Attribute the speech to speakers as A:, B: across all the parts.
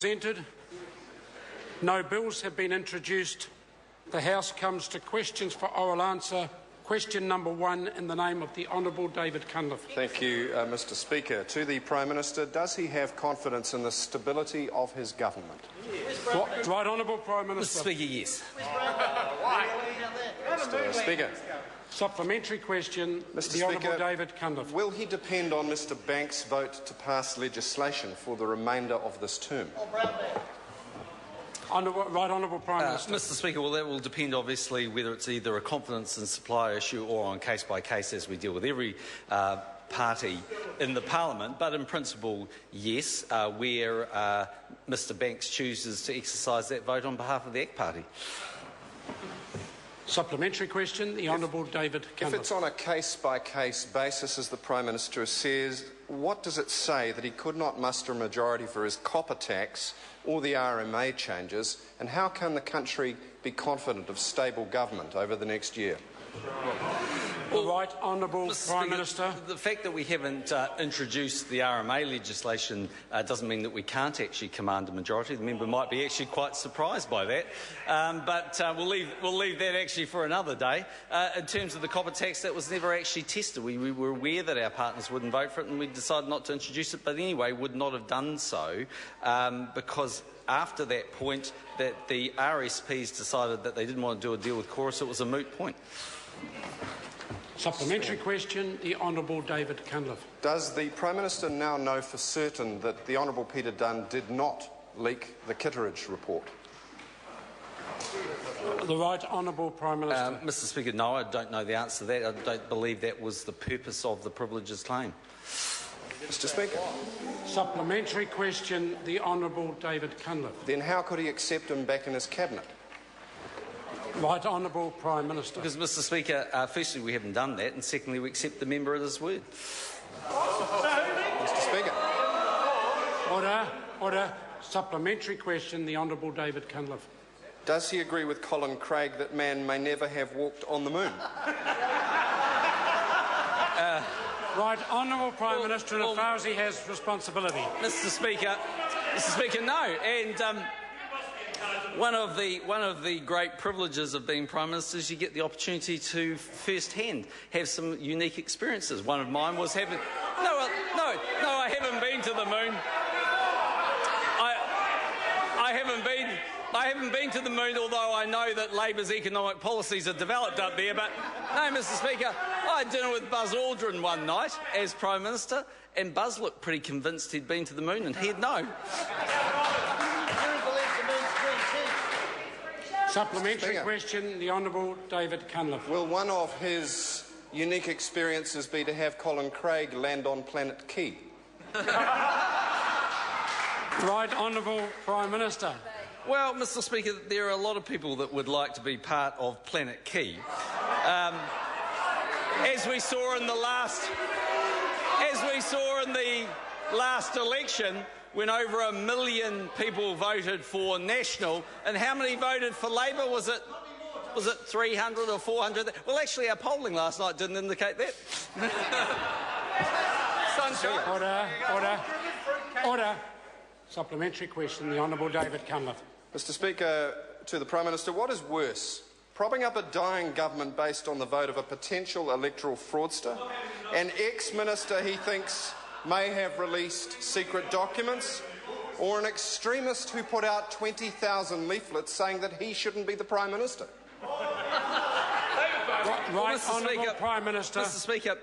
A: Presented. No bills have been introduced. The House comes to questions for oral answer. Question number 1 in the name of the Honourable David Cunliffe.
B: Thank you, Mr Speaker. To the Prime Minister, does he have confidence in the stability of his government?
A: Right Honourable Prime Minister.
C: Mr Speaker, yes.
B: Mr Speaker.
A: Supplementary question,
B: Mr.
A: the Honourable
B: Speaker,
A: David Cunliffe.
B: Will he depend on Mr Banks' vote to pass legislation for the remainder of this term?
A: Right Honourable Prime Minister.
C: Mr Speaker, well, that will depend obviously whether it's either a confidence and supply issue or on case by case, as we deal with every party in the Parliament. But in principle, yes, where Mr Banks chooses to exercise that vote on behalf of the ACT Party.
A: Supplementary question, the Honourable David Cunliffe.
B: If it's on a case-by-case basis, as the Prime Minister says, what does it say that he could not muster a majority for his copper tax or the RMA changes, and how can the country be confident of stable government over the next year?
A: Well, right Honourable Prime Minister.
C: The fact that we haven't introduced the RMA legislation doesn't mean that we can't actually command a majority. The member might be actually quite surprised by that, but we'll leave that actually for another day. In terms of the copper tax, that was never actually tested. We were aware that our partners wouldn't vote for it, and we decided not to introduce it, but anyway would not have done so because after that point that the RSPs decided that they didn't want to do a deal with Chorus, it was a moot point.
A: Supplementary question, the Honourable David Cunliffe.
B: Does the Prime Minister now know for certain that the Honourable Peter Dunn did not leak the Kitteridge report?
A: The Right Honourable Prime Minister.
C: Mr Speaker, no, I don't know the answer to that. I don't believe that was the purpose of the privileges claim.
B: Mr Speaker.
A: Supplementary question, the Honourable David Cunliffe.
B: Then how could he accept him back in his cabinet?
A: Right Honourable Prime Minister.
C: Because, Mr Speaker, firstly, we haven't done that, and secondly, we accept the member at his word.
B: Mr Speaker.
A: Order. Supplementary question, the Honourable David Cunliffe.
B: Does he agree with Colin Craig that man may never have walked on the moon?
A: Right Honourable Prime Minister, and as far as he has responsibility.
C: Mr Speaker, no. And one of the great privileges of being Prime Minister is you get the opportunity to first-hand have some unique experiences. One of mine was having... No, I haven't been to the moon. I haven't been to the moon, although I know that Labor's economic policies are developed up there. But no, Mr Speaker, I had dinner with Buzz Aldrin one night as Prime Minister, and Buzz looked pretty convinced he'd been to the moon, and he'd know.
A: Supplementary question, the Honourable David Cunliffe.
B: Will one of his unique experiences be to have Colin Craig land on Planet Key?
A: Right Honourable Prime Minister.
C: Well, Mr Speaker, there are a lot of people that would like to be part of Planet Key. As we saw in the last election, when over 1 million people voted for National, and how many voted for Labor? Was it 300 or 400? Well, actually, our polling last night didn't indicate that. Sunshine.
A: Order. Supplementary question, the Honourable David Cunliffe.
B: Mr Speaker, to the Prime Minister, what is worse? Propping up a dying government based on the vote of a potential electoral fraudster, an ex-minister he thinks may have released secret documents, or an extremist who put out 20,000 leaflets saying that he shouldn't be the Prime Minister?
A: Right Honourable Prime Minister.
C: Mr Speaker,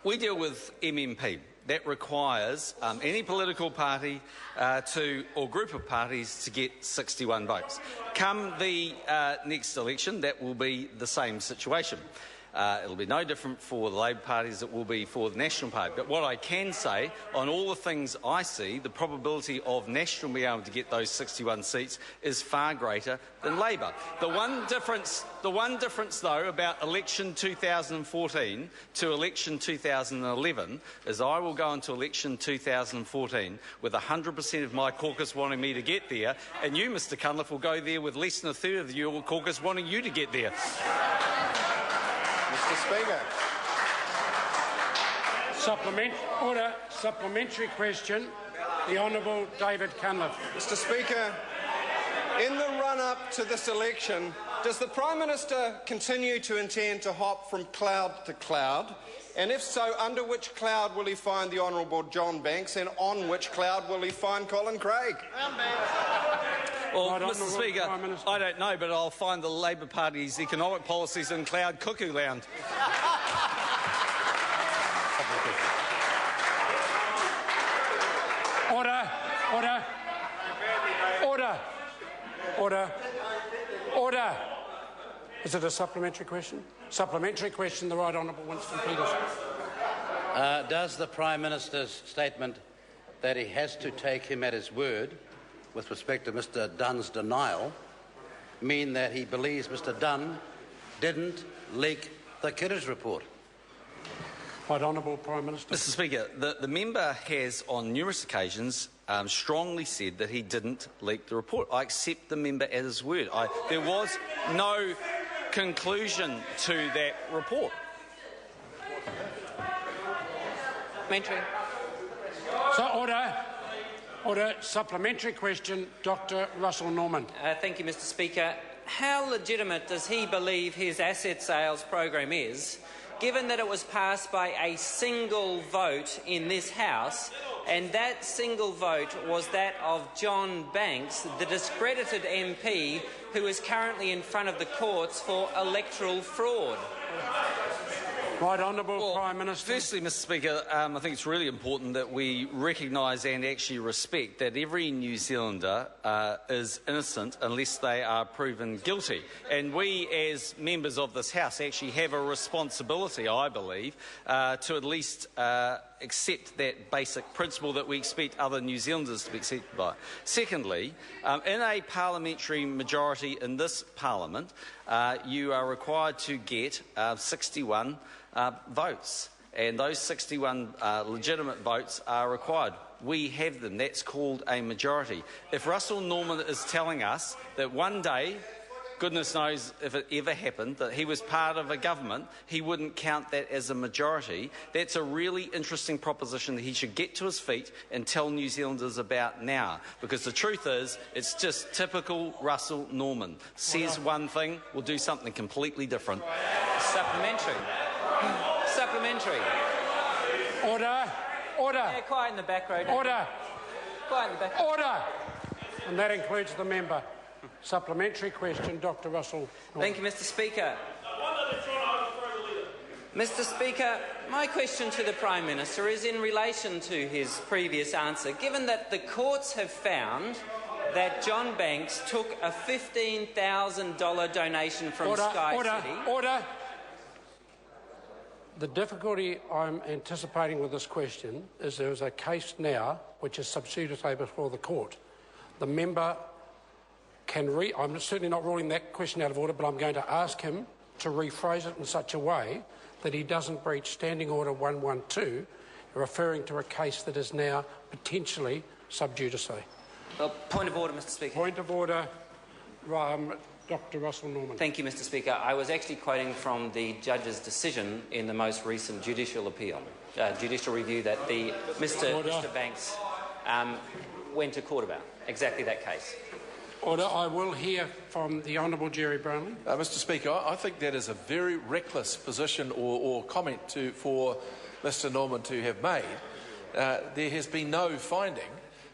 C: we deal with MMP. That requires any political party or group of parties to get 61 votes. Come the next election, that will be the same situation. It'll be no different for the Labor Party as it will be for the National Party. But what I can say, on all the things I see, the probability of National being able to get those 61 seats is far greater than Labor. The one difference, though, about election 2014 to election 2011 is I will go into election 2014 with 100% of my caucus wanting me to get there, and you, Mr Cunliffe, will go there with less than a third of your caucus wanting you to get there.
B: Mr Speaker.
A: Supplementary question. The Honourable David Cunliffe.
B: Mr. Speaker, in the run-up to this election, does the Prime Minister continue to intend to hop from cloud to cloud? And if so, under which cloud will he find the Honourable John Banks, and on which cloud will he find Colin Craig?
C: Well, Mr. Speaker, I don't know, but I'll find the Labor Party's economic policies in Cloud Cuckoo Land.
A: Order, order, order, order, order. Is it a supplementary question? Supplementary question, the Right Honourable Winston Peters.
D: Does the Prime Minister's statement that he has to take him at his word with respect to Mr Dunn's denial mean that he believes Mr Dunn didn't leak the Kittredge report?
A: Right Honourable Prime Minister.
C: Mr. Speaker, the member has on numerous occasions strongly said that he didn't leak the report. I accept the member at his word. There was no conclusion to that report.
A: So, order. Supplementary question, Dr. Russell Norman.
E: Thank you, Mr. Speaker. How legitimate does he believe his asset sales program is, given that it was passed by a single vote in this House, and that single vote was that of John Banks, the discredited MP who is currently in front of the courts for electoral fraud?
A: Right Honourable Prime Minister.
C: Firstly, Mr. Speaker, I think it's really important that we recognise and actually respect that every New Zealander is innocent unless they are proven guilty. And we, as members of this House, actually have a responsibility, I believe, to at least accept that basic principle that we expect other New Zealanders to be accepted by. Secondly, in a parliamentary majority in this Parliament, you are required to get 61 votes, and those 61 legitimate votes are required. We have them. That's called a majority. If Russell Norman is telling us that one day, goodness knows if it ever happened, that he was part of a government, he wouldn't count that as a majority, that's a really interesting proposition that he should get to his feet and tell New Zealanders about now. Because the truth is, it's just typical Russell Norman. Says one thing, will do something completely different.
E: Supplementary. Supplementary.
A: Order.
E: Yeah, quiet in the back row.
A: Order.
E: Quiet in the back.
A: Order. And that includes the member. Supplementary question, Dr. Russell Norman.
E: Thank you, Mr. Speaker. Mr. Speaker, my question to the Prime Minister is in relation to his previous answer. Given that the courts have found that John Banks took a $15,000 donation from Sky City...
A: Order. The difficulty I'm anticipating with this question is there is a case now which is sub judice before the court. The member can I'm certainly not ruling that question out of order, but I'm going to ask him to rephrase it in such a way that he doesn't breach Standing Order 112, referring to a case that is now potentially sub judice.
E: Point of order, Mr. Speaker.
A: Point of order, Dr. Russell Norman.
E: Thank you, Mr. Speaker. I was actually quoting from the judge's decision in the most recent judicial appeal, judicial review that Mr. Banks went to court about. Exactly that case.
A: Order. I will hear from the Honourable Jerry Brownlee.
F: Mr. Speaker, I think that is a very reckless position or comment for Mr. Norman to have made. There has been no finding.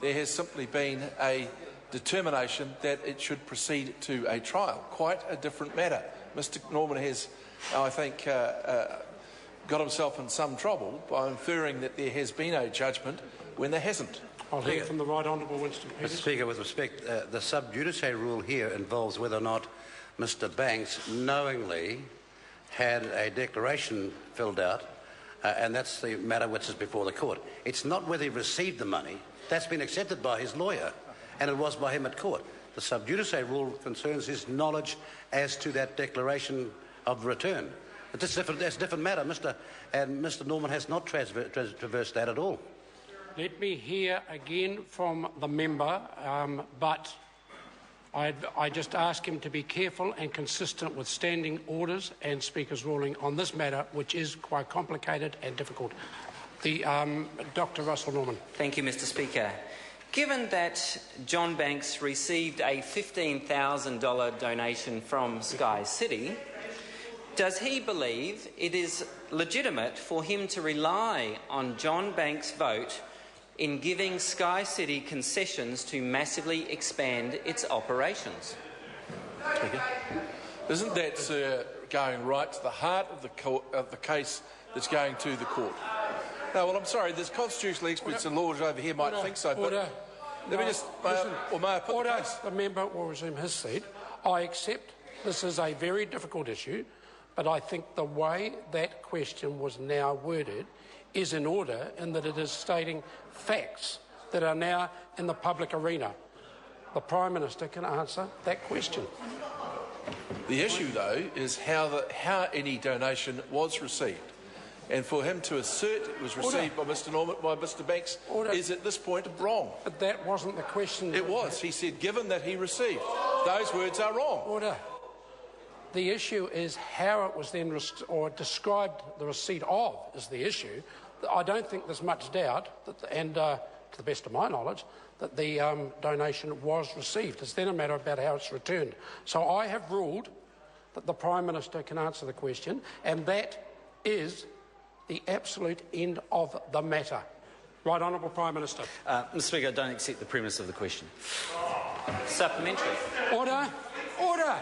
F: There has simply been a determination that it should proceed to a trial. Quite a different matter. Mr. Norman has, I think, got himself in some trouble by inferring that there has been a judgment when there hasn't.
A: I'll hear from the Right Honourable Winston Peters.
D: Mr. Speaker, with respect, the sub judice rule here involves whether or not Mr. Banks knowingly had a declaration filled out, and that's the matter which is before the court. It's not whether he received the money. That's been accepted by his lawyer, and it was by him at court. The sub judice rule concerns his knowledge as to that declaration of return. But that's a different matter, Mr. Norman has not traversed that at all.
A: Let me hear again from the member, but I just ask him to be careful and consistent with standing orders and Speaker's ruling on this matter, which is quite complicated and difficult. Dr. Russell Norman.
E: Thank you, Mr. Speaker. Given that John Banks received a $15,000 donation from Sky City, does he believe it is legitimate for him to rely on John Banks' vote in giving Sky City concessions to massively expand its operations?
F: Isn't that, sir, going right to the heart of the case that's going to the court? No, well, I'm sorry, there's constitutional experts and lawyers over here might think so, but let me just... may I put the case?
A: The member will resume his seat. I accept this is a very difficult issue, but I think the way that question was now worded is in order in that it is stating facts that are now in the public arena. The Prime Minister can answer that question.
F: The issue, though, is how any donation was received. And for him to assert it was received by Mr. Norman, by Mr. Banks, is at this point wrong.
A: But that wasn't the question.
F: It was. He said, given that he received. Those words are wrong.
A: Order. The issue is how it was then described, the receipt of is the issue. I don't think there's much doubt, and to the best of my knowledge, that the donation was received. It's then a matter about how it's returned. So I have ruled that the Prime Minister can answer the question, and that is the absolute end of the matter. Right Honourable Prime Minister.
C: Mr. Speaker, I don't accept the premise of the question.
E: Supplementary.
A: Order. Order.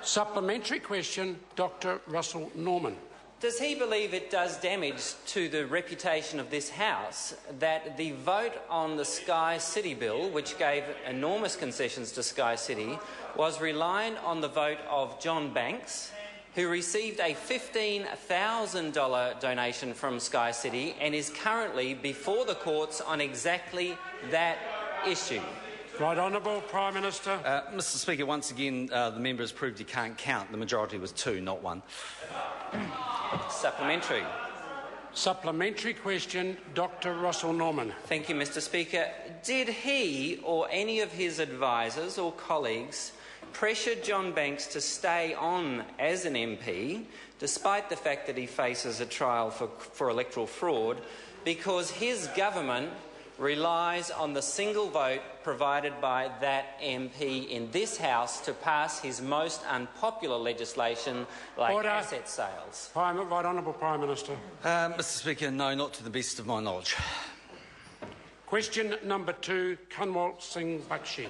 A: Supplementary question, Dr. Russell Norman.
E: Does he believe it does damage to the reputation of this House that the vote on the Sky City bill, which gave enormous concessions to Sky City, was reliant on the vote of John Banks, who received a $15,000 donation from Sky City and is currently before the courts on exactly that issue?
A: Right Honourable Prime Minister.
C: Mr. Speaker, once again, the member has proved he can't count. The majority was 2, not 1.
E: Supplementary.
A: Supplementary question, Dr. Russell Norman.
E: Thank you, Mr. Speaker. Did he or any of his advisers or colleagues pressure John Banks to stay on as an MP, despite the fact that he faces a trial for electoral fraud, because his government relies on the single vote provided by that MP in this House to pass his most unpopular legislation like asset sales?
A: Right Honourable Prime Minister.
C: Mr. Speaker, no, not to the best of my knowledge.
A: Question number 2, Cunliffe Singh Bakshi.